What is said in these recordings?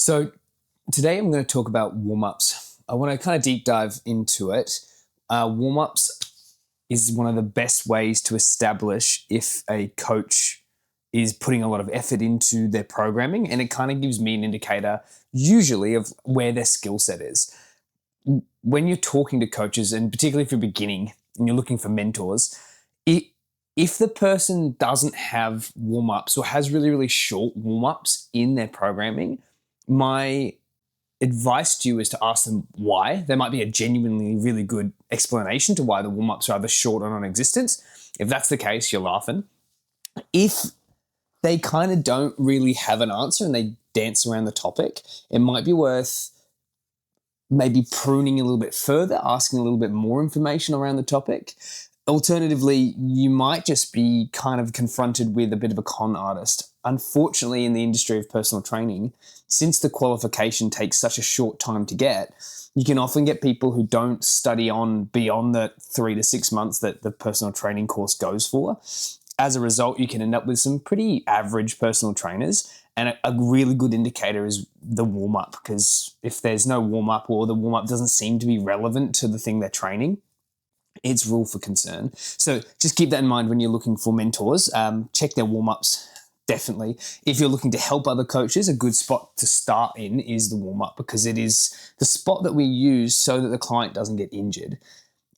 So today I'm going to talk about warm-ups. I want to kind of deep dive into it. Warm-ups is one of the best ways to establish if a coach is putting a lot of effort into their programming, and it kind of gives me an indicator usually of where their skill set is. When you're talking to coaches, and particularly if you're beginning and you're looking for mentors, if the person doesn't have warm-ups or has really, really short warm-ups in their programming, my advice to you is to ask them why. There might be a genuinely really good explanation to why the warm-ups are either short or non-existent. If that's the case, you're laughing. If they kind of don't really have an answer and they dance around the topic, it might be worth maybe pruning a little bit further, asking a little bit more information around the topic. Alternatively, you might just be kind of confronted with a bit of a con artist. Unfortunately, in the industry of personal training, since the qualification takes such a short time to get, you can often get people who don't study on beyond the 3 to 6 months that the personal training course goes for. As a result, you can end up with some pretty average personal trainers. And a really good indicator is the warm-up, because if there's no warm-up or the warm-up doesn't seem to be relevant to the thing they're training, it's rule for concern. So just keep that in mind when you're looking for mentors. Check their warm-ups, definitely. If you're looking to help other coaches, a good spot to start in is the warm-up, because it is the spot that we use so that the client doesn't get injured.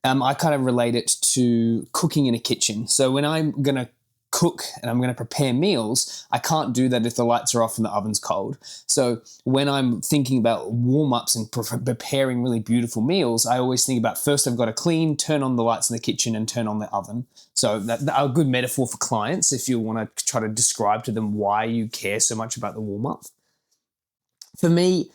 I kind of relate it to cooking in a kitchen. So when I'm going to cook and I'm going to prepare meals, I can't do that if the lights are off and the oven's cold. So when I'm thinking about warm-ups and preparing really beautiful meals, I always think about first I've got to clean, turn on the lights in the kitchen and turn on the oven. So that's a good metaphor for clients if you want to try to describe to them why you care so much about the warm-up. For me,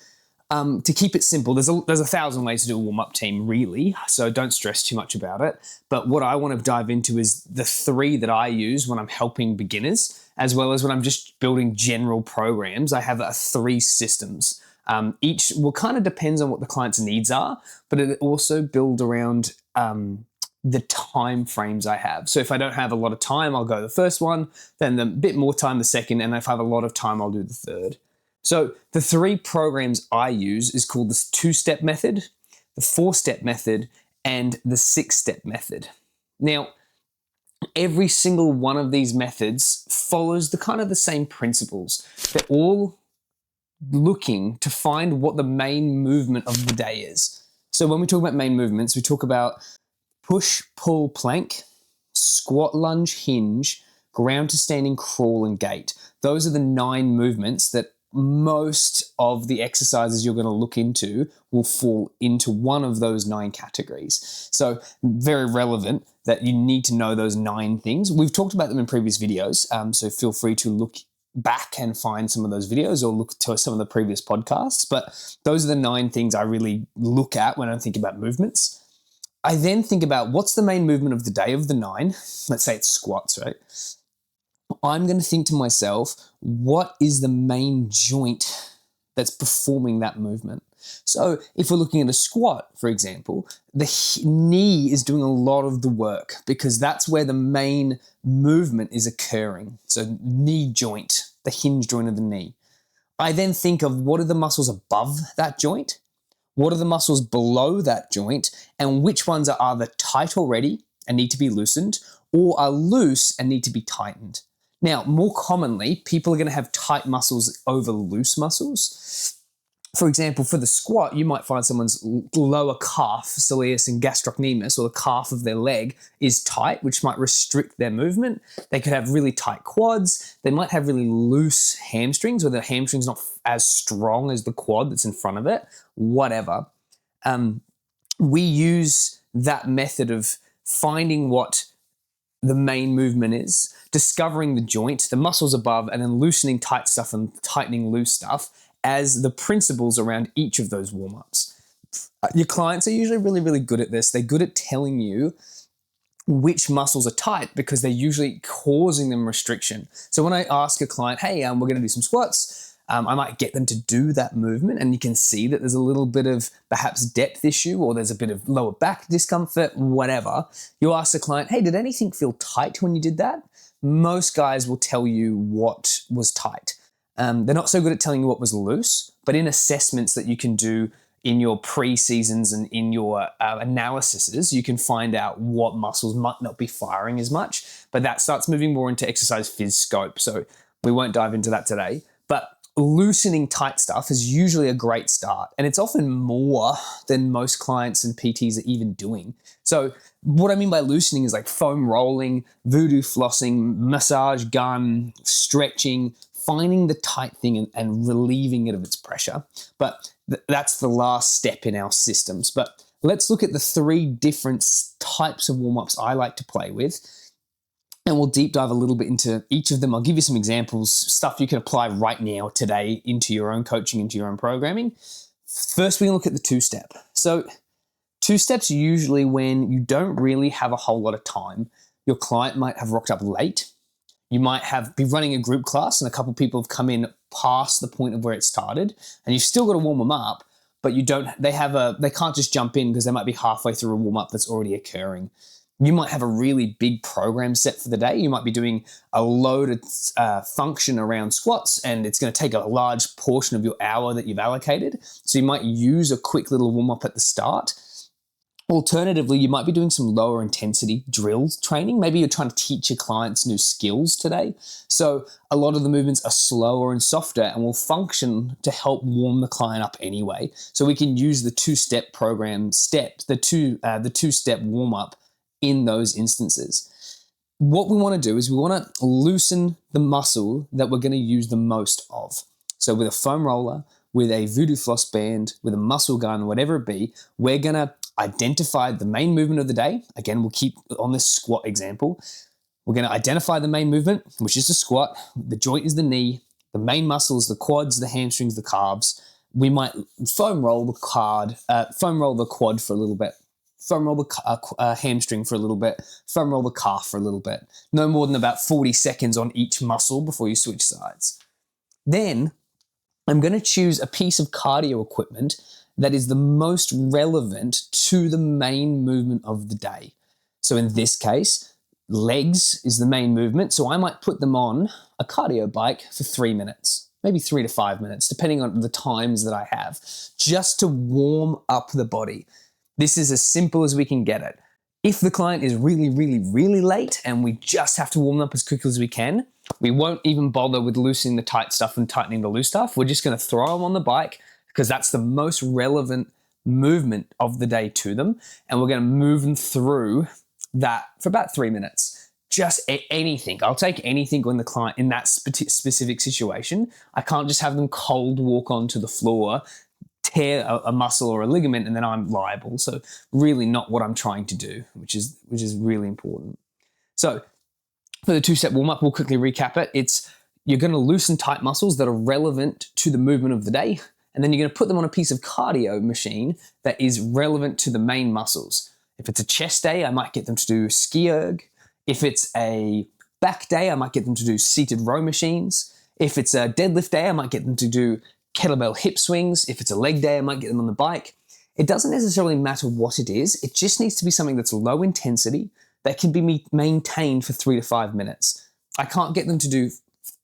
to keep it simple, there's 1,000 ways to do a warm-up team, really, so don't stress too much about it. But what I want to dive into is the 3 that I use when I'm helping beginners, as well as when I'm just building general programs. I have 3 systems. Each will kind of depends on what the client's needs are, but it also build around the time frames I have. So if I don't have a lot of time, I'll go the first one, then a bit more time the second, and if I have a lot of time, I'll do the third. So the 3 programs I use is called the 2-step method, the 4-step method, and the 6-step method. Now, every single one of these methods follows the kind of the same principles. They're all looking to find what the main movement of the day is. So when we talk about main movements, we talk about push, pull, plank, squat, lunge, hinge, ground to standing, crawl, and gait. Those are the 9 movements that most of the exercises you're going to look into will fall into one of those 9 categories. So very relevant that you need to know those 9 things. We've talked about them in previous videos, so feel free to look back and find some of those videos or look to some of the previous podcasts. But those are the 9 things I really look at when I think about movements. I then think about what's the main movement of the day of the 9. Let's say it's squats, right? I'm going to think to myself, what is the main joint that's performing that movement? So if we're looking at a squat, for example, the knee is doing a lot of the work because that's where the main movement is occurring. So knee joint, the hinge joint of the knee. I then think of what are the muscles above that joint? What are the muscles below that joint? And which ones are either tight already and need to be loosened or are loose and need to be tightened? Now, more commonly, people are going to have tight muscles over loose muscles. For example, for the squat, you might find someone's lower calf, soleus and gastrocnemius, or the calf of their leg, is tight, which might restrict their movement. They could have really tight quads. They might have really loose hamstrings, or the hamstring's not as strong as the quad that's in front of it, whatever. We use that method of finding what the main movement is, discovering the joint, the muscles above, and then loosening tight stuff and tightening loose stuff as the principles around each of those warm-ups. Your clients are usually really, really good at this. They're good at telling you which muscles are tight because they're usually causing them restriction. So when I ask a client, hey, we're going to do some squats, I might get them to do that movement, and you can see that there's a little bit of perhaps depth issue or there's a bit of lower back discomfort, whatever. You ask the client, hey, did anything feel tight when you did that? Most guys will tell you what was tight. They're not so good at telling you what was loose, but in assessments that you can do in your pre-seasons and in your analyses, you can find out what muscles might not be firing as much, but that starts moving more into exercise phys scope. So we won't dive into that today, but loosening tight stuff is usually a great start, and it's often more than most clients and PTs are even doing. So what I mean by loosening is like foam rolling, voodoo flossing, massage gun, stretching, finding the tight thing and relieving it of its pressure. But that's the last step in our systems. But let's look at the 3 different types of warm-ups I like to play with, and we'll deep dive a little bit into each of them. I'll give you some examples, stuff you can apply right now, today, into your own coaching, into your own programming. First, we're going to look at the 2-step. So 2-steps usually when you don't really have a whole lot of time. Your client might have rocked up late. You might be running a group class and a couple of people have come in past the point of where it started, and you've still got to warm them up, but they can't just jump in because they might be halfway through a warm up that's already occurring. You might have a really big program set for the day. You might be doing a loaded function around squats, and it's going to take a large portion of your hour that you've allocated. So you might use a quick little warm up at the start. Alternatively, you might be doing some lower intensity drill training. Maybe you're trying to teach your clients new skills today. So a lot of the movements are slower and softer and will function to help warm the client up anyway. So we can use the 2-step program the 2-step warm up in those instances. What we want to do is we want to loosen the muscle that we're going to use the most of. So with a foam roller, with a voodoo floss band, with a muscle gun, whatever it be, we're going to identify the main movement of the day. Again, we'll keep on this squat example. We're going to identify the main movement, which is the squat. The joint is the knee. The main muscle is the quads, the hamstrings, the calves. We might foam roll the quad for a little bit. Foam roll the hamstring for a little bit. Foam roll the calf for a little bit. No more than about 40 seconds on each muscle before you switch sides. Then I'm going to choose a piece of cardio equipment that is the most relevant to the main movement of the day. So in this case, legs is the main movement. So I might put them on a cardio bike for 3 minutes, maybe 3 to 5 minutes, depending on the times that I have, just to warm up the body. This is as simple as we can get it. If the client is really, really, really late and we just have to warm them up as quickly as we can, we won't even bother with loosening the tight stuff and tightening the loose stuff. We're just going to throw them on the bike because that's the most relevant movement of the day to them. And we're going to move them through that for about 3 minutes. Just anything. I'll take anything when the client in that specific situation. I can't just have them cold walk onto the floor, tear a muscle or a ligament, and then I'm liable. So really not what I'm trying to do, which is really important. So for the 2-step warm-up, we'll quickly recap it. You're going to loosen tight muscles that are relevant to the movement of the day, and then you're going to put them on a piece of cardio machine that is relevant to the main muscles. If it's a chest day, I might get them to do ski erg. If it's a back day, I might get them to do seated row machines. If it's a deadlift day, I might get them to do kettlebell hip swings. If it's a leg day, I might get them on the bike. It doesn't necessarily matter what it is. It just needs to be something that's low intensity that can be maintained for 3 to 5 minutes. I can't get them to do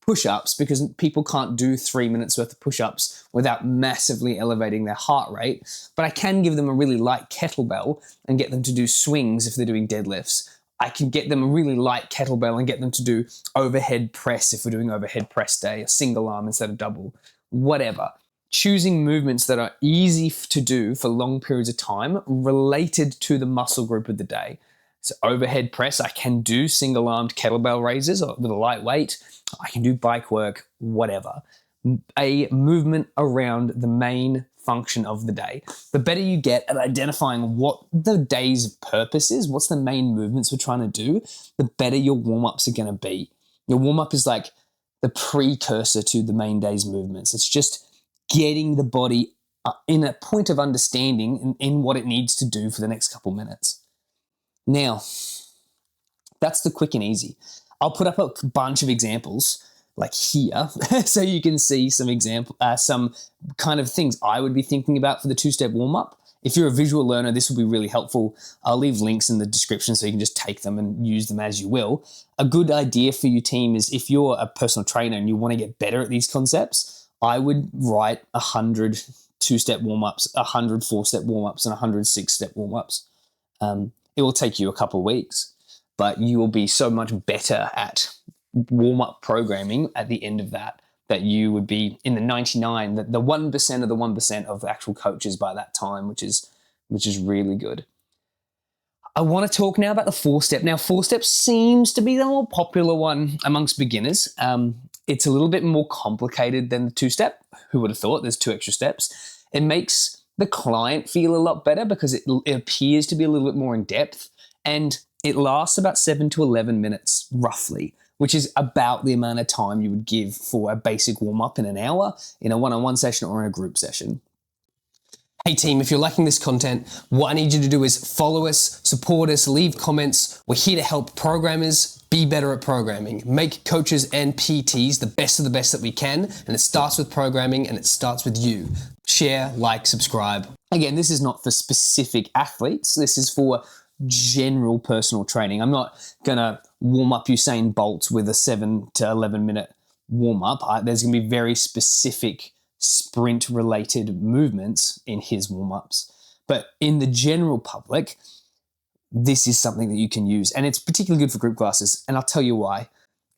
push-ups because people can't do 3 minutes worth of push-ups without massively elevating their heart rate. But I can give them a really light kettlebell and get them to do swings if they're doing deadlifts. I can get them a really light kettlebell and get them to do overhead press if we're doing overhead press day, a single arm instead of double, whatever. Choosing movements that are easy to do for long periods of time related to the muscle group of the day. So overhead press, I can do single-armed kettlebell raises with a light weight. I can do bike work, whatever. A movement around the main function of the day. The better you get at identifying what the day's purpose is, what's the main movements we're trying to do, the better your warm-ups are going to be. Your warm-up is like the precursor to the main day's movements. It's just getting the body in a point of understanding in what it needs to do for the next couple minutes. Now, that's the quick and easy. I'll put up a bunch of examples like here so you can see some kind of things I would be thinking about for the 2-step warm-up. If you're a visual learner, this will be really helpful. I'll leave links in the description so you can just take them and use them as you will. A good idea for your team is if you're a personal trainer and you want to get better at these concepts, I would write 100 two-step warm-ups, 100 four-step warm-ups, and 100 six-step warm-ups. It will take you a couple of weeks, but you will be so much better at warm-up programming at the end of that you would be in the 99, the 1% of the 1% of actual coaches by that time, which is really good. I want to talk now about the four-step. Now, four-step seems to be the more popular one amongst beginners. It's a little bit more complicated than the two-step. Who would have thought? There's 2 extra steps. It makes the client feel a lot better because it appears to be a little bit more in depth, and it lasts about 7 to 11 minutes roughly, which is about the amount of time you would give for a basic warm-up in an hour in a one-on-one session or in a group session. Hey team, if you're liking this content, what I need you to do is follow us, support us, leave comments. We're here to help programmers be better at programming, make coaches and PTs the best of the best that we can. And it starts with programming and it starts with you. Share, like, subscribe. Again, this is not for specific athletes. This is for general personal training. I'm not gonna warm up Usain Bolt with a 7 to 11 minute warm up. There's gonna be very specific sprint related movements in his warm-ups. But in the general public, this is something that you can use, and it's particularly good for group classes, and I'll tell you why.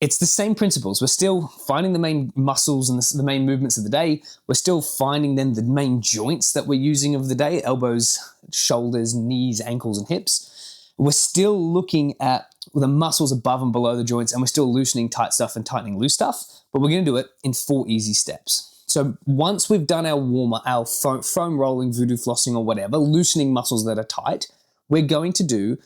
It's the same principles. We're still finding the main muscles and the main movements of the day. We're still finding then the main joints that we're using of the day: elbows, shoulders, knees, ankles, and hips. We're still looking at the muscles above and below the joints, and we're still loosening tight stuff and tightening loose stuff, but we're gonna do it in 4 easy steps. So once we've done our warm-up, our foam rolling, voodoo flossing, or whatever, loosening muscles that are tight, we're going to do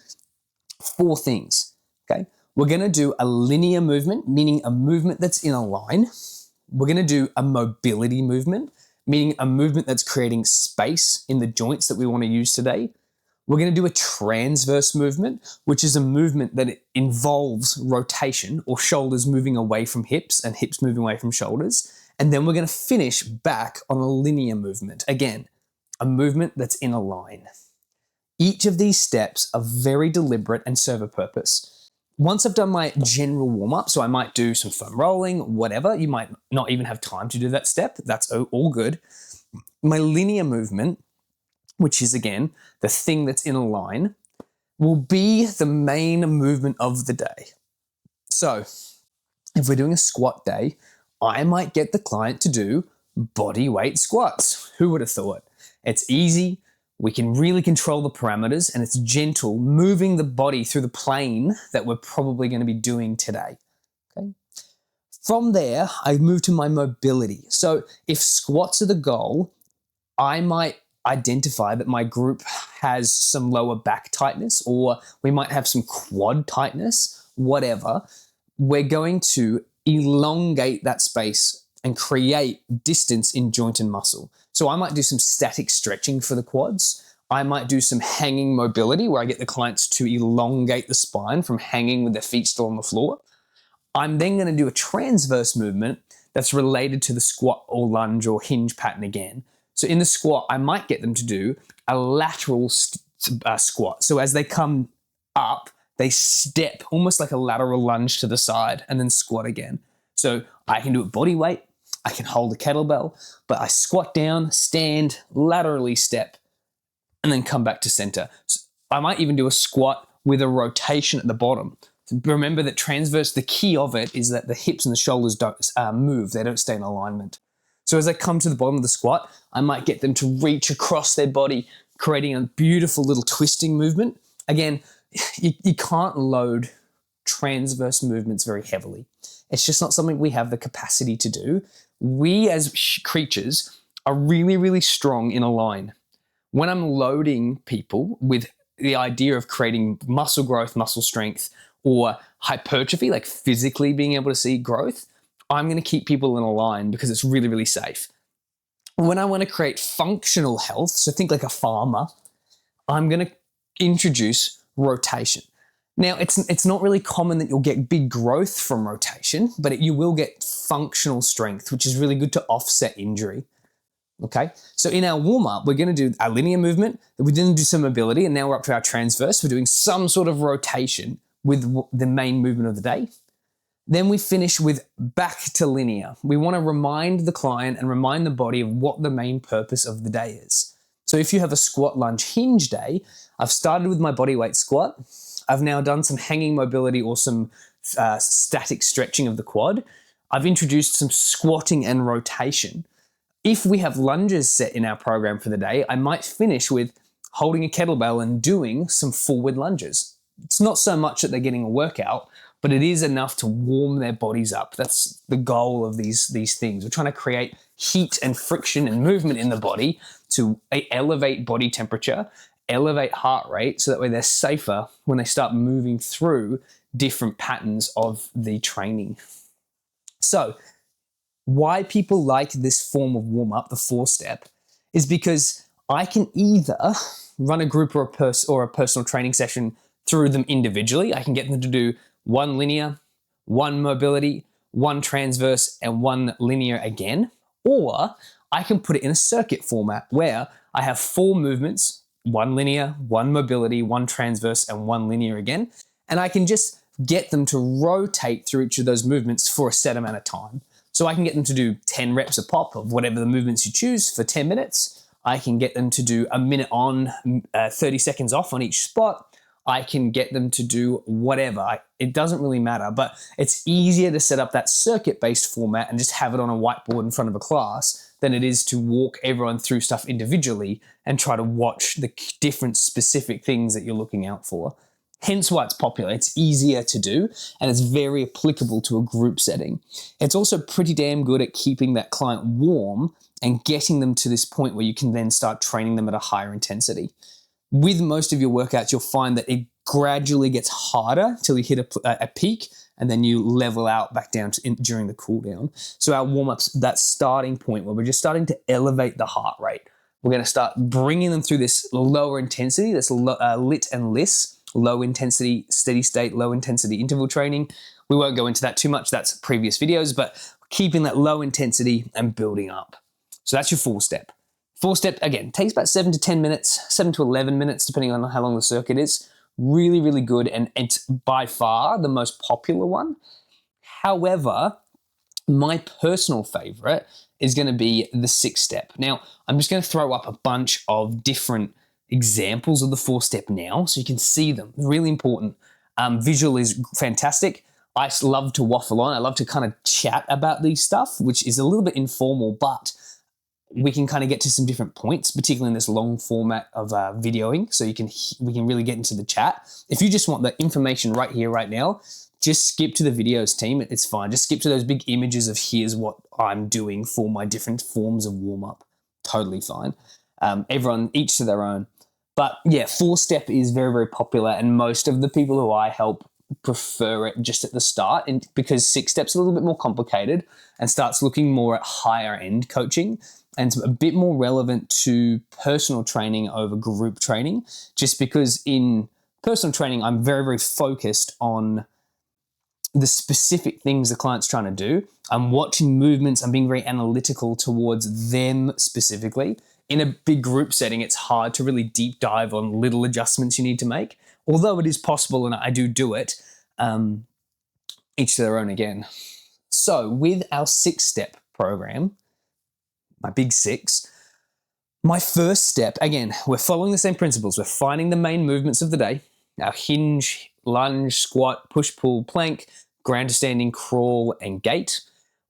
4 things, okay? We're gonna do a linear movement, meaning a movement that's in a line. We're gonna do a mobility movement, meaning a movement that's creating space in the joints that we wanna use today. We're gonna do a transverse movement, which is a movement that involves rotation, or shoulders moving away from hips and hips moving away from shoulders. And then we're going to finish back on a linear movement. Again, a movement that's in a line. Each of these steps are very deliberate and serve a purpose. Once I've done my general warm-up, so I might do some foam rolling, whatever, you might not even have time to do that step. That's all good. My linear movement, which is again, the thing that's in a line, will be the main movement of the day. So if we're doing a squat day, I might get the client to do body weight squats. Who would have thought? It's easy, we can really control the parameters, and it's gentle, moving the body through the plane that we're probably going to be doing today. Okay. From there, I move to my mobility. So if squats are the goal, I might identify that my group has some lower back tightness, or we might have some quad tightness, whatever. We're going to elongate that space and create distance in joint and muscle. So I might do some static stretching for the quads. I might do some hanging mobility where I get the clients to elongate the spine from hanging with their feet still on the floor. I'm then going to do a transverse movement that's related to the squat or lunge or hinge pattern again. So in the squat, I might get them to do a lateral squat. So as they come up, they step almost like a lateral lunge to the side and then squat again. So I can do it body weight, I can hold a kettlebell, but I squat down, stand, laterally step, and then come back to center. So I might even do a squat with a rotation at the bottom. Remember that transverse, the key of it is that the hips and the shoulders don't move, they don't stay in alignment. So as I come to the bottom of the squat, I might get them to reach across their body, creating a beautiful little twisting movement. Again, you can't load transverse movements very heavily. It's just not something we have the capacity to do. We as creatures are really, really strong in a line. When I'm loading people with the idea of creating muscle growth, muscle strength, or hypertrophy, like physically being able to see growth, I'm going to keep people in a line because it's really, really safe. When I want to create functional health, so think like a farmer, I'm going to introduce rotation. Now, it's not really common that you'll get big growth from rotation, but you will get functional strength, which is really good to offset injury. Okay, so in our warm-up, we're going to do our linear movement, we then do some mobility, and now we're up to our transverse. We're doing some sort of rotation with the main movement of the day. Then we finish with back to linear. We want to remind the client and remind the body of what the main purpose of the day is. So if you have a squat, lunge, hinge day, I've started with my bodyweight squat. I've now done some hanging mobility or some static stretching of the quad. I've introduced some squatting and rotation. If we have lunges set in our program for the day, I might finish with holding a kettlebell and doing some forward lunges. It's not so much that they're getting a workout, but it is enough to warm their bodies up. That's the goal of these things. We're trying to create heat and friction and movement in the body to elevate body temperature, elevate heart rate, so that way they're safer when they start moving through different patterns of the training. So why people like this form of warm-up, the 4-step, is because I can either run a group or a personal training session through them individually. I can get them to do 1 linear, 1 mobility, 1 transverse, and 1 linear again. Or I can put it in a circuit format where I have 4 movements, 1 linear, 1 mobility, 1 transverse, and 1 linear again. And I can just get them to rotate through each of those movements for a set amount of time. So I can get them to do 10 reps a pop of whatever the movements you choose for 10 minutes. I can get them to do a minute on, 30 seconds off on each spot. I can get them to do whatever. It doesn't really matter, but it's easier to set up that circuit-based format and just have it on a whiteboard in front of a class than it is to walk everyone through stuff individually and try to watch the different specific things that you're looking out for. Hence why it's popular. It's easier to do and it's very applicable to a group setting. It's also pretty damn good at keeping that client warm and getting them to this point where you can then start training them at a higher intensity. With most of your workouts, you'll find that it gradually gets harder till you hit a peak and then you level out back down during the cool down. So our warm-up's that starting point where we're just starting to elevate the heart rate. We're going to start bringing them through this lower intensity, this lit and LIS, low intensity, steady state, low intensity interval training. We won't go into that too much. That's previous videos, but keeping that low intensity and building up. So that's your 4-step. 4-step, again, takes about 7 to 10 minutes, 7 to 11 minutes, depending on how long the circuit is. Really, really good, and it's by far the most popular one. However, my personal favorite is going to be the 6-step. Now, I'm just going to throw up a bunch of different examples of the 4-step now so you can see them. Really important. Visual is fantastic. I love to waffle on. I love to kind of chat about these stuff, which is a little bit informal, but we can kind of get to some different points, particularly in this long format of videoing. So we can really get into the chat. If you just want the information right here, right now, just skip to the videos, team. It's fine. Just skip to those big images of here's what I'm doing for my different forms of warm up. Totally fine. Everyone, each to their own. But yeah, 4-step is very, very popular. And most of the people who I help prefer it just at the start, and because 6-step's a little bit more complicated and starts looking more at higher end coaching. And it's a bit more relevant to personal training over group training, just because in personal training, I'm very, very focused on the specific things the client's trying to do. I'm watching movements. I'm being very analytical towards them specifically. In a big group setting, it's hard to really deep dive on little adjustments you need to make, although it is possible and I do it, each to their own again. So with our 6-step program, my big 6, my first step, again, we're following the same principles. We're finding the main movements of the day, our hinge, lunge, squat, push, pull, plank, ground to standing, crawl, and gait.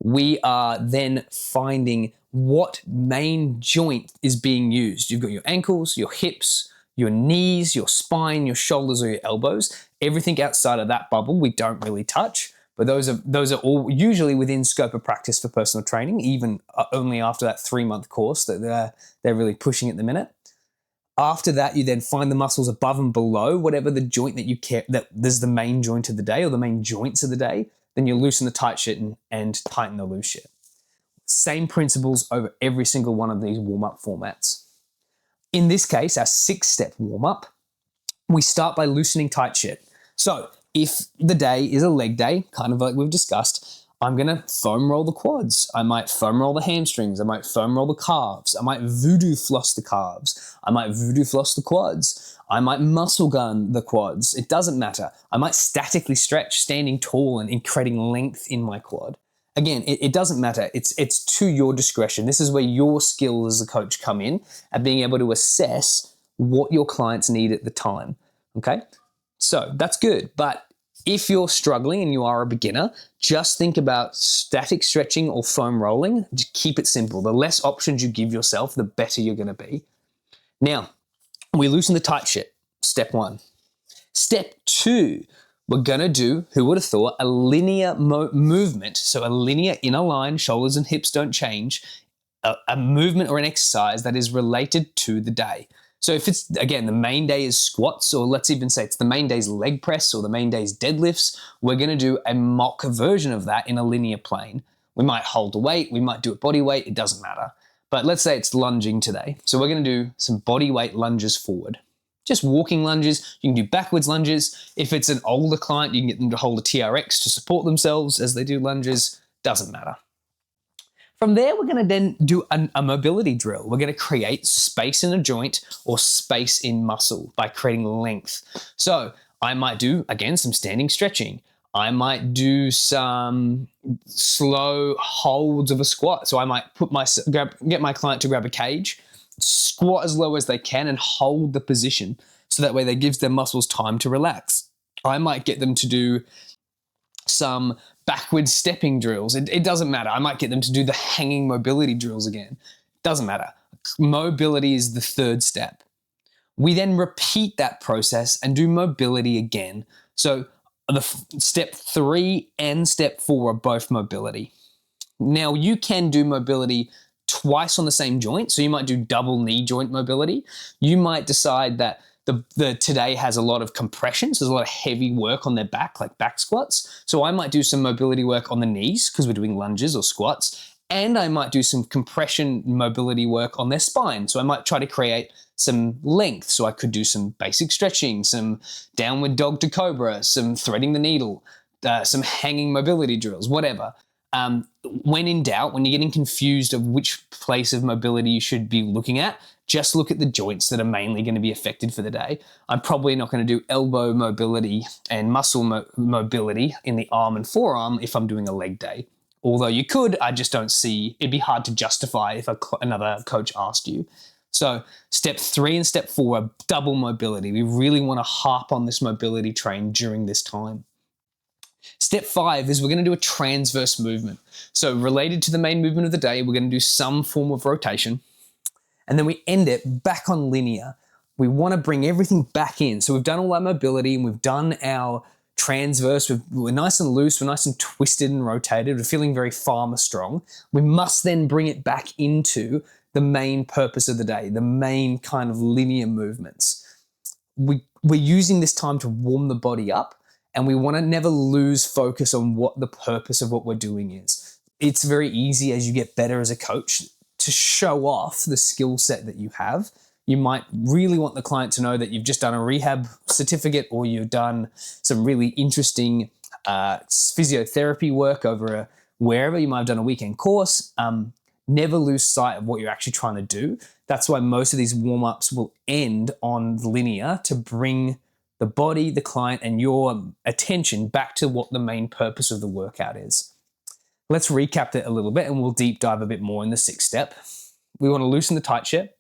We are then finding what main joint is being used. You've got your ankles, your hips, your knees, your spine, your shoulders, or your elbows. Everything outside of that bubble we don't really touch. But those are all usually within scope of practice for personal training, even only after that 3-month course that they're really pushing at the minute. After that, you then find the muscles above and below whatever the joint that you care, that there's the main joint of the day or the main joints of the day. Then you loosen the tight shit and tighten the loose shit. Same principles over every single one of these warm-up formats. In this case, our 6-step warm-up, we start by loosening tight shit. So if the day is a leg day, kind of like we've discussed, I'm going to foam roll the quads. I might foam roll the hamstrings. I might foam roll the calves. I might voodoo floss the calves. I might voodoo floss the quads. I might muscle gun the quads. It doesn't matter. I might statically stretch, standing tall and creating length in my quad. Again, it doesn't matter. It's to your discretion. This is where your skills as a coach come in at being able to assess what your clients need at the time. Okay? So that's good. But if you're struggling and you are a beginner, just think about static stretching or foam rolling. Just keep it simple. The less options you give yourself, the better you're going to be. Now, we loosen the tight shit. Step 1. Step 2, we're going to do, who would have thought, a linear movement. So a linear inner line, shoulders and hips don't change, a movement or an exercise that is related to the day. So if it's, again, the main day is squats, or let's even say it's the main day's leg press or the main day's deadlifts, we're going to do a mock version of that in a linear plane. We might hold a weight, we might do it body weight, it doesn't matter. But let's say it's lunging today. So we're going to do some body weight lunges forward. Just walking lunges. You can do backwards lunges. If it's an older client, you can get them to hold a TRX to support themselves as they do lunges. Doesn't matter. From there, we're going to then do a mobility drill. We're going to create space in a joint or space in muscle by creating length. So I might do, again, some standing stretching. I might do some slow holds of a squat. So I might get my client to grab a cage, squat as low as they can and hold the position. So that way that gives their muscles time to relax. I might get them to do some backward stepping drills. It doesn't matter. I might get them to do the hanging mobility drills again. Doesn't matter. Mobility is the third step. We then repeat that process and do mobility again. So the step 3 and step 4 are both mobility. Now you can do mobility twice on the same joint. So you might do double knee joint mobility. You might decide that the today has a lot of compression, so there's a lot of heavy work on their back, like back squats. So I might do some mobility work on the knees because we're doing lunges or squats, and I might do some compression mobility work on their spine. So I might try to create some length. So I could do some basic stretching, some downward dog to cobra, some threading the needle, some hanging mobility drills, whatever. When in doubt, when you're getting confused of which place of mobility you should be looking at, just look at the joints that are mainly going to be affected for the day. I'm probably not going to do elbow mobility and muscle mobility in the arm and forearm if I'm doing a leg day. Although you could, I just don't see, it'd be hard to justify if another coach asked you. So step 3 and step 4 are double mobility. We really want to harp on this mobility train during this time. Step 5 is we're going to do a transverse movement. So related to the main movement of the day, we're going to do some form of rotation. And then we end it back on linear. We want to bring everything back in. So we've done all our mobility and we've done our transverse. We're nice and loose. We're nice and twisted and rotated. We're feeling very farmer strong. We must then bring it back into the main purpose of the day, the main kind of linear movements. We're using this time to warm the body up, and we want to never lose focus on what the purpose of what we're doing is. It's very easy as you get better as a coach to show off the skill set that you have. You might really want the client to know that you've just done a rehab certificate or you've done some really interesting physiotherapy work over wherever. You might have done a weekend course. Never lose sight of what you're actually trying to do. That's why most of these warm-ups will end on linear to bring the body, the client, and your attention back to what the main purpose of the workout is. Let's recap that a little bit and we'll deep dive a bit more in the 6th step. We want to loosen the tight ship.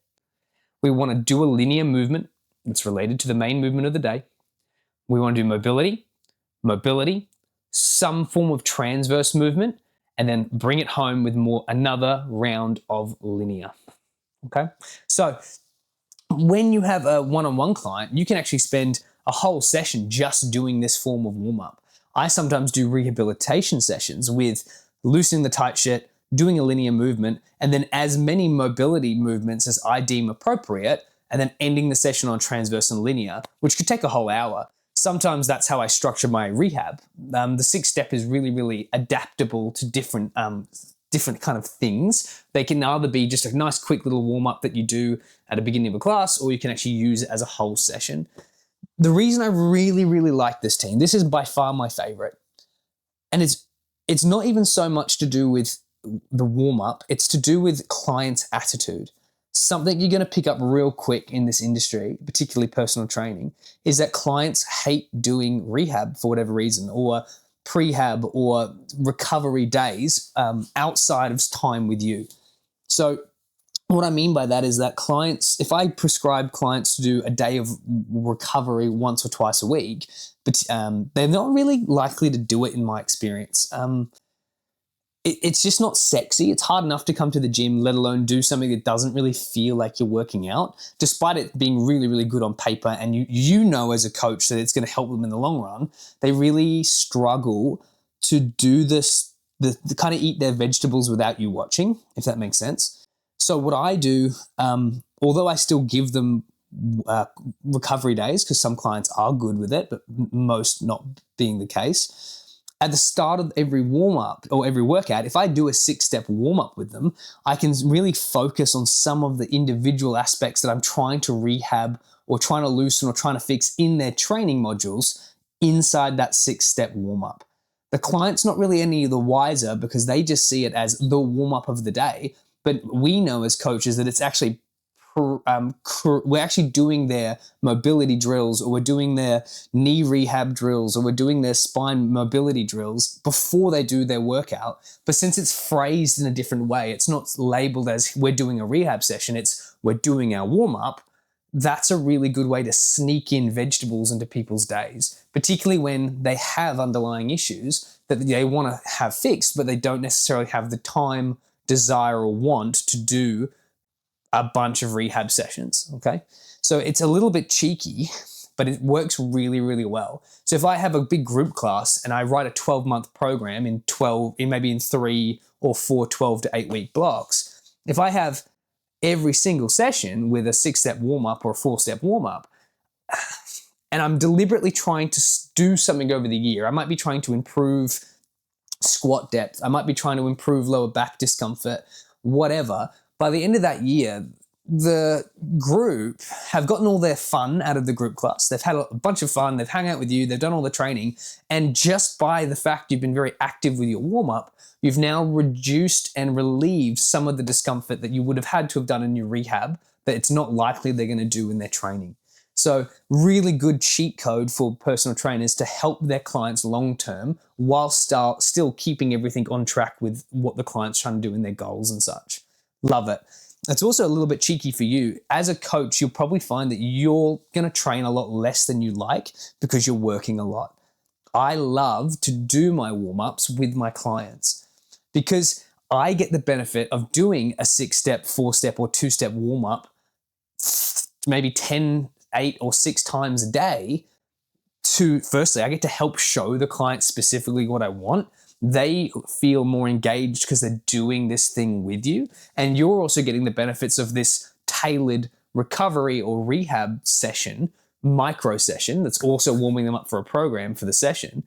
We want to do a linear movement that's related to the main movement of the day. We want to do mobility, some form of transverse movement, and then bring it home with another round of linear. Okay? So when you have a one-on-one client, you can actually spend a whole session just doing this form of warm-up. I sometimes do rehabilitation sessions with loosening the tight shit, doing a linear movement, and then as many mobility movements as I deem appropriate, and then ending the session on transverse and linear, which could take a whole hour. Sometimes that's how I structure my rehab. The 6th step is really, really adaptable to different kind of things. They can either be just a nice quick little warm-up that you do at the beginning of a class, or you can actually use it as a whole session. The reason I really, really like this team, this is by far my favorite, and it's it's not even so much to do with the warm up, it's to do with clients' attitude. Something you're going to pick up real quick in this industry, particularly personal training, is that clients hate doing rehab for whatever reason, or prehab or recovery days outside of time with you. So what I mean by that is that clients, if I prescribe clients to do a day of recovery once or twice a week, but they're not really likely to do it in my experience. It's just not sexy. It's hard enough to come to the gym, let alone do something that doesn't really feel like you're working out, despite it being really, really good on paper. And you know as a coach that it's going to help them in the long run. They really struggle to do this, the kind of eat their vegetables without you watching, if that makes sense. So what I do, although I still give them recovery days, because some clients are good with it, but most not being the case, at the start of every warm-up or every workout, if I do a 6-step warm-up with them, I can really focus on some of the individual aspects that I'm trying to rehab or trying to loosen or trying to fix in their training modules inside that 6-step warm-up. The client's not really any the wiser because they just see it as the warm-up of the day, but we know as coaches that it's actually we're actually doing their mobility drills, or we're doing their knee rehab drills, or we're doing their spine mobility drills before they do their workout. But since it's phrased in a different way, it's not labeled as we're doing a rehab session, it's we're doing our warm-up. That's a really good way to sneak in vegetables into people's days, particularly when they have underlying issues that they want to have fixed, but they don't necessarily have the time, desire, or want to do a bunch of rehab sessions, okay? So it's a little bit cheeky, but it works really, really well. So if I have a big group class and I write a 12-month program in maybe in 3 or 4 12 to 8 week blocks, if I have every single session with a 6-step warm-up or a 4-step warm-up, and I'm deliberately trying to do something over the year, I might be trying to improve squat depth, I might be trying to improve lower back discomfort, whatever. By the end of that year, the group have gotten all their fun out of the group class. They've had a bunch of fun. They've hung out with you. They've done all the training. And just by the fact you've been very active with your warm-up, you've now reduced and relieved some of the discomfort that you would have had to have done in your rehab that it's not likely they're going to do in their training. So really good cheat code for personal trainers to help their clients long-term while still keeping everything on track with what the client's trying to do in their goals and such. Love it. It's also a little bit cheeky for you. As a coach, you'll probably find that you're going to train a lot less than you like because you're working a lot. I love to do my warm-ups with my clients because I get the benefit of doing a 6-step, 4-step, or 2-step warm-up maybe 10, 8, or 6 times a day. Firstly, I get to help show the client specifically what I want. They feel more engaged because they're doing this thing with you. And you're also getting the benefits of this tailored recovery or rehab session, micro session, that's also warming them up for a program for the session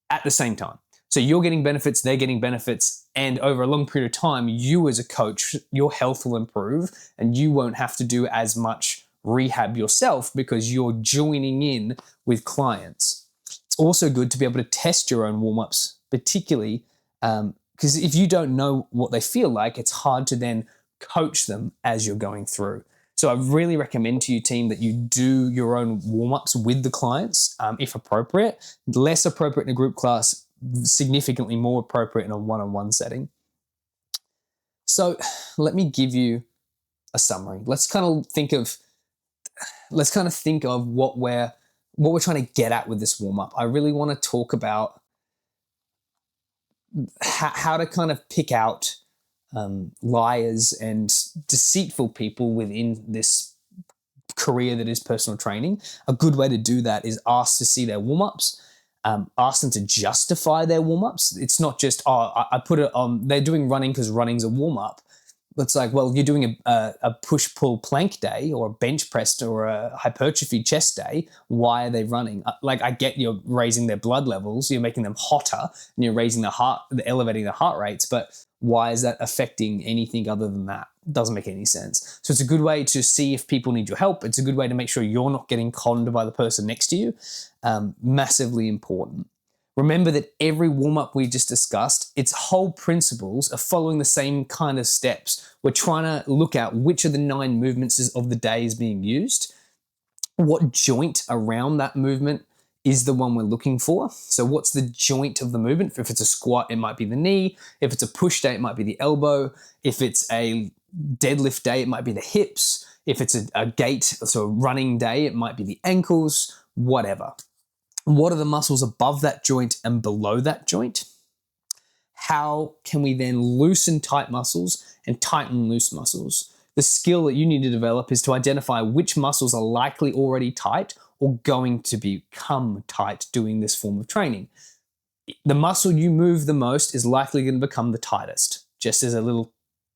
at the same time. So you're getting benefits, they're getting benefits, and over a long period of time, you as a coach, your health will improve and you won't have to do as much rehab yourself because you're joining in with clients. It's also good to be able to test your own warm-ups, particularly because if you don't know what they feel like, it's hard to then coach them as you're going through. So I really recommend to you, team, that you do your own warm-ups with the clients, if appropriate. Less appropriate in a group class, significantly more appropriate in a one-on-one setting. So let me give you a summary. Let's kind of think of what we're trying to get at with this warm-up. I really want to talk about how to kind of pick out liars and deceitful people within this career that is personal training. A good way to do that is ask to see their warm-ups, ask them to justify their warm-ups. It's not just, I put it on, they're doing running because running's a warm-up. It's like, well, you're doing a push-pull plank day or a bench press or a hypertrophy chest day. Why are they running? Like, I get you're raising their blood levels, you're making them hotter, and you're elevating the heart rates, but why is that affecting anything other than that? Doesn't make any sense. So it's a good way to see if people need your help. It's a good way to make sure you're not getting conned by the person next to you. Massively important. Remember that every warm-up we just discussed, its whole principles are following the same kind of steps. We're trying to look at which of the 9 movements of the day is being used, what joint around that movement is the one we're looking for. So what's the joint of the movement? If it's a squat, it might be the knee. If it's a push day, it might be the elbow. If it's a deadlift day, it might be the hips. If it's a gait, so a running day, it might be the ankles, whatever. What are the muscles above that joint and below that joint? How can we then loosen tight muscles and tighten loose muscles? The skill that you need to develop is to identify which muscles are likely already tight or going to become tight doing this form of training. The muscle you move the most is likely going to become the tightest. Just as a little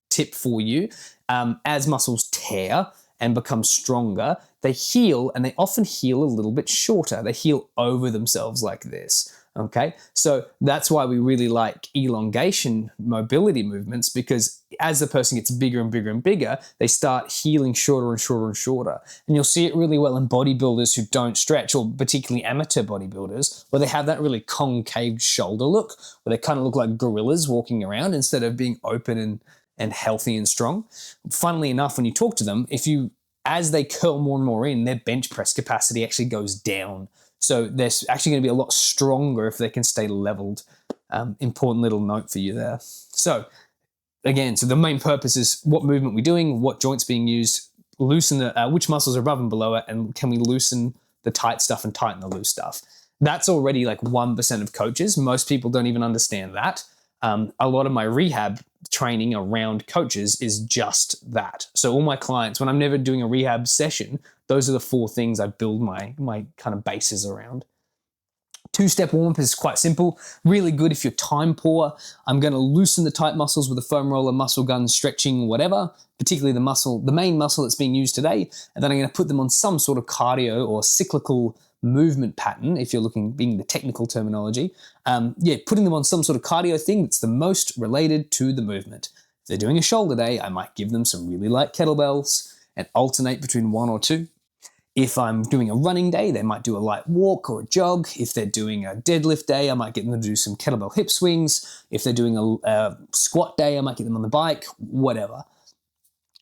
tip for you, as muscles tear and become stronger, they heal, and they often heal a little bit shorter. They heal over themselves like this, okay? So that's why we really like elongation mobility movements, because as the person gets bigger and bigger and bigger, they start healing shorter and shorter and shorter. And you'll see it really well in bodybuilders who don't stretch, or particularly amateur bodybuilders, where they have that really concave shoulder look, where they kind of look like gorillas walking around instead of being open and healthy and strong. Funnily enough, when you talk to them, as they curl more and more in, their bench press capacity actually goes down. So they're actually going to be a lot stronger if they can stay leveled. Important little note for you there. So again, the main purpose is what movement we're doing, what joints being used, loosen which muscles are above and below it, and can we loosen the tight stuff and tighten the loose stuff. That's already like 1% of coaches. Most people don't even understand that. A lot of my rehab training around coaches is just that. So all my clients, when I'm never doing a rehab session, those are the 4 things I build my kind of bases around. 2-step warm-up is quite simple, really good if you're time poor. I'm going to loosen the tight muscles with a foam roller, muscle gun, stretching, whatever, particularly the main muscle that's being used today, and then I'm going to put them on some sort of cardio or cyclical movement pattern, if you're being the technical terminology. Putting them on some sort of cardio thing that's the most related to the movement. If they're doing a shoulder day, I might give them some really light kettlebells and alternate between 1 or 2. If I'm doing a running day, they might do a light walk or a jog. If they're doing a deadlift day, I might get them to do some kettlebell hip swings. If they're doing a squat day, I might get them on the bike, whatever.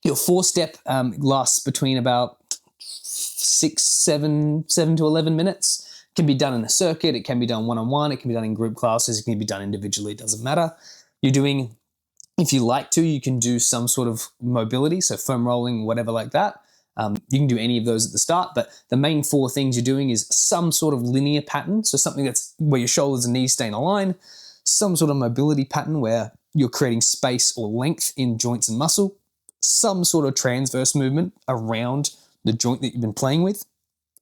Your 4-step lasts between about 7 to 11 minutes. It can be done in a circuit. It can be done one-on-one. It can be done in group classes. It can be done individually. It doesn't matter. If you like to, you can do some sort of mobility, so foam rolling, whatever like that. You can do any of those at the start, but the main 4 things you're doing is some sort of linear pattern, so something that's where your shoulders and knees stay in a line, some sort of mobility pattern where you're creating space or length in joints and muscle, some sort of transverse movement around the joint that you've been playing with,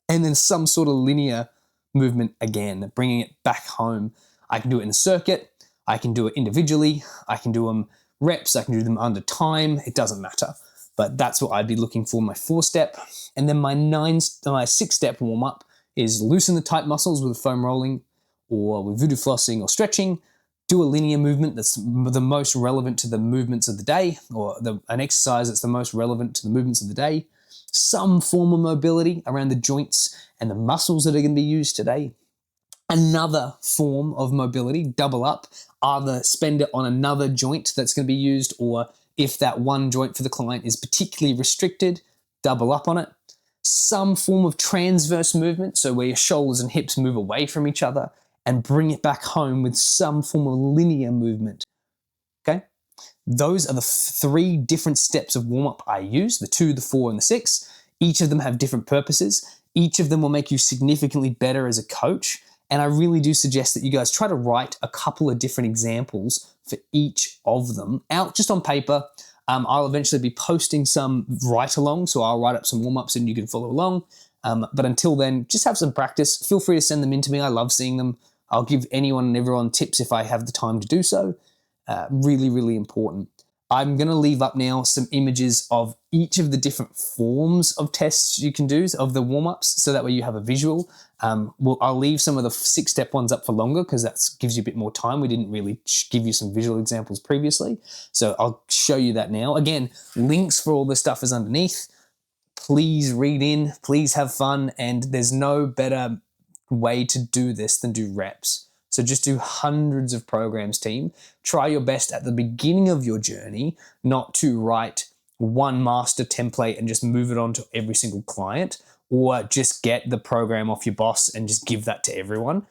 and then some sort of linear movement again, bringing it back home. I can do it in a circuit, I can do it individually, I can do them reps, I can do them under time, it doesn't matter. But that's what I'd be looking for in my 4-step. And then my 6-step warm-up is loosen the tight muscles with foam rolling or with voodoo flossing or stretching. Do a linear movement that's the most relevant to the movements of the day, or an exercise that's the most relevant to the movements of the day. Some form of mobility around the joints and the muscles that are going to be used today. Another form of mobility, double up, either spend it on another joint that's going to be used, or if that one joint for the client is particularly restricted, double up on it. Some form of transverse movement, so where your shoulders and hips move away from each other, and bring it back home with some form of linear movement. Okay? Those are the 3 different steps of warm-up I use, the 2, the 4, and the 6. Each of them have different purposes. Each of them will make you significantly better as a coach. And I really do suggest that you guys try to write a couple of different examples for each of them out just on paper. I'll eventually be posting some write-along, so I'll write up some warm-ups and you can follow along. But until then, just have some practice. Feel free to send them in to me. I love seeing them. I'll give anyone and everyone tips if I have the time to do so. Really, really important. I'm going to leave up now some images of each of the different forms of tests you can do of the warm-ups, so that way you have a visual. I'll leave some of the 6-step ones up for longer because that gives you a bit more time. We didn't really give you some visual examples previously, so I'll show you that now. Again, links for all this stuff is underneath. Please read in, please have fun, and there's no better way to do this than do reps. So just do hundreds of programs, team. Try your best at the beginning of your journey not to write one master template and just move it on to every single client, or just get the program off your boss and just give that to everyone.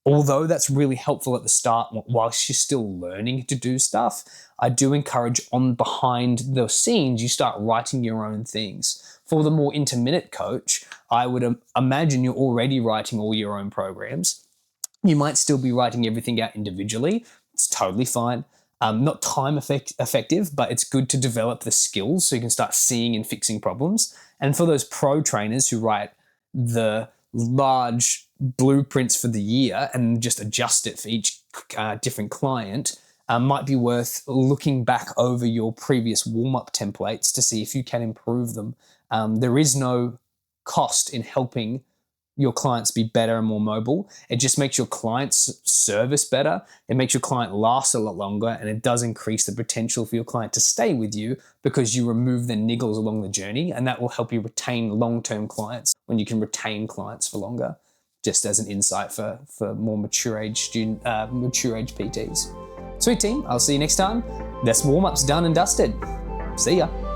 Although that's really helpful at the start whilst you're still learning to do stuff, I do encourage on behind the scenes, you start writing your own things. For the more intermittent coach, I would imagine you're already writing all your own programs. You might still be writing everything out individually. It's totally fine. Not time effective, but it's good to develop the skills so you can start seeing and fixing problems. And for those pro trainers who write the large blueprints for the year and just adjust it for each different client, might be worth looking back over your previous warm-up templates to see if you can improve them. There is no cost in helping your clients be better and more mobile. It just makes your client's service better. It makes your client last a lot longer, and it does increase the potential for your client to stay with you because you remove the niggles along the journey, and that will help you retain long-term clients when you can retain clients for longer. Just as an insight for more mature age PTs. Sweet team, I'll see you next time. That's warm-ups done and dusted. See ya.